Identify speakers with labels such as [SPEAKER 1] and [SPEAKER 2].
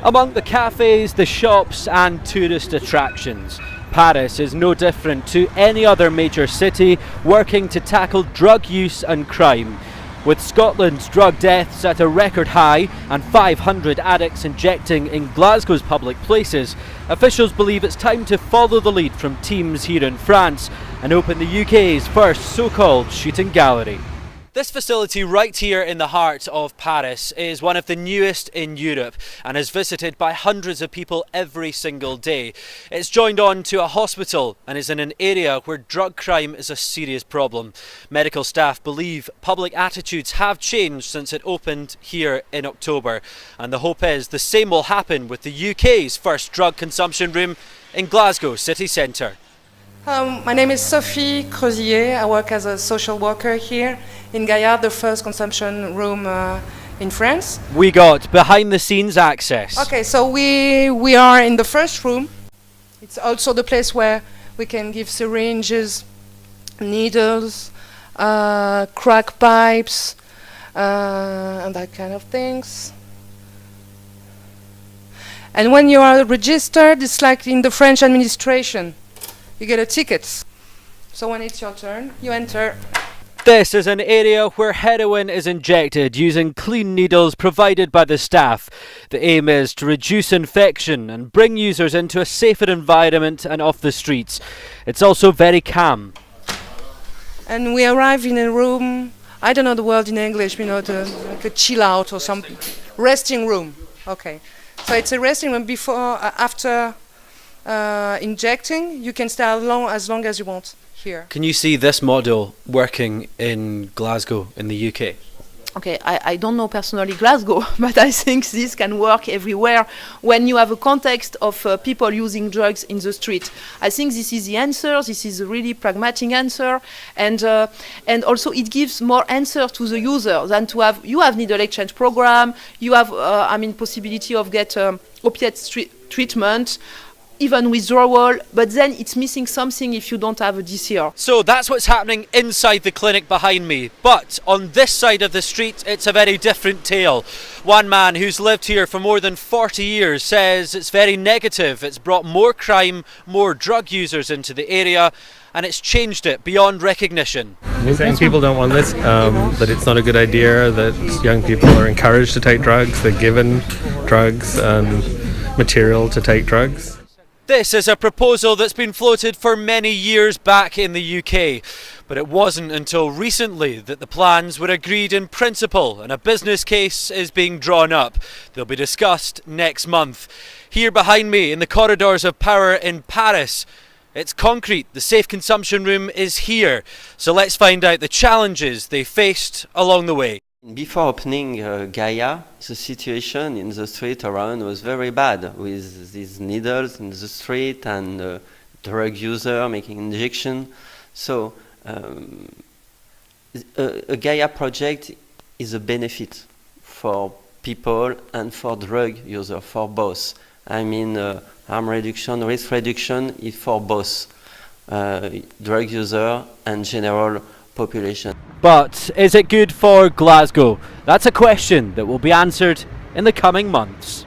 [SPEAKER 1] Among the cafes, the shops and tourist attractions, Paris is no different to any other major city working to tackle drug use and crime. With Scotland's drug deaths at a record high and 500 addicts injecting in Glasgow's public places, officials believe it's time to follow the lead from teams here in France and open the UK's first so-called shooting gallery. This facility right here in the heart of Paris is one of the newest in Europe and is visited by hundreds of people every single day. It's joined on to a hospital and is in an area where drug crime is a serious problem. Medical staff believe public attitudes have changed since it opened here in October, and the hope is the same will happen with the UK's first drug consumption room in Glasgow city centre.
[SPEAKER 2] My name is Sophie Creusier. I work as a social worker here in Gaia, the first consumption room in France.
[SPEAKER 1] We got behind the scenes access.
[SPEAKER 2] Okay, so we are in the first room. It's also the place where we can give syringes, needles, crack pipes, and that kind of things. And when you are registered, it's like in the French administration. You get a ticket. So when it's your turn, you enter.
[SPEAKER 1] This is an area where heroin is injected using clean needles provided by the staff. The aim is to reduce infection and bring users into a safer environment and off the streets. It's also very calm.
[SPEAKER 2] And we arrive in a room, I don't know the word in English, like a chill out or something. Resting room. Okay. So it's a resting room after injecting. You can stay as long as you want here.
[SPEAKER 1] Can you see this model working in Glasgow in the UK?
[SPEAKER 3] Okay, I don't know personally Glasgow, but I think this can work everywhere when you have a context of people using drugs in the street. I think this is the answer. This is a really pragmatic answer, and also it gives more answer to the user than to have. You have needle exchange program. You have possibility of get opiate treatment, even withdrawal, but then it's missing something if you don't have a DCR.
[SPEAKER 1] So that's what's happening inside the clinic behind me. But on this side of the street, it's a very different tale. One man who's lived here for more than 40 years says it's very negative. It's brought more crime, more drug users into the area, and it's changed it beyond recognition.
[SPEAKER 4] Saying people don't want this, that it's not a good idea, that young people are encouraged to take drugs, they're given drugs and material to take drugs.
[SPEAKER 1] This is a proposal that's been floated for many years back in the UK, but it wasn't until recently that the plans were agreed in principle and a business case is being drawn up. They'll be discussed next month. Here behind me in the corridors of power in Paris, it's concrete. The safe consumption room is here. So let's find out the challenges they faced along the way.
[SPEAKER 5] Before opening Gaia, the situation in the street around was very bad, with these needles in the street and drug user making injection. So a Gaia project is a benefit for people and for drug user, for both. I mean, harm reduction, risk reduction is for both drug user and general population.
[SPEAKER 1] But is it good for Glasgow? That's a question that will be answered in the coming months.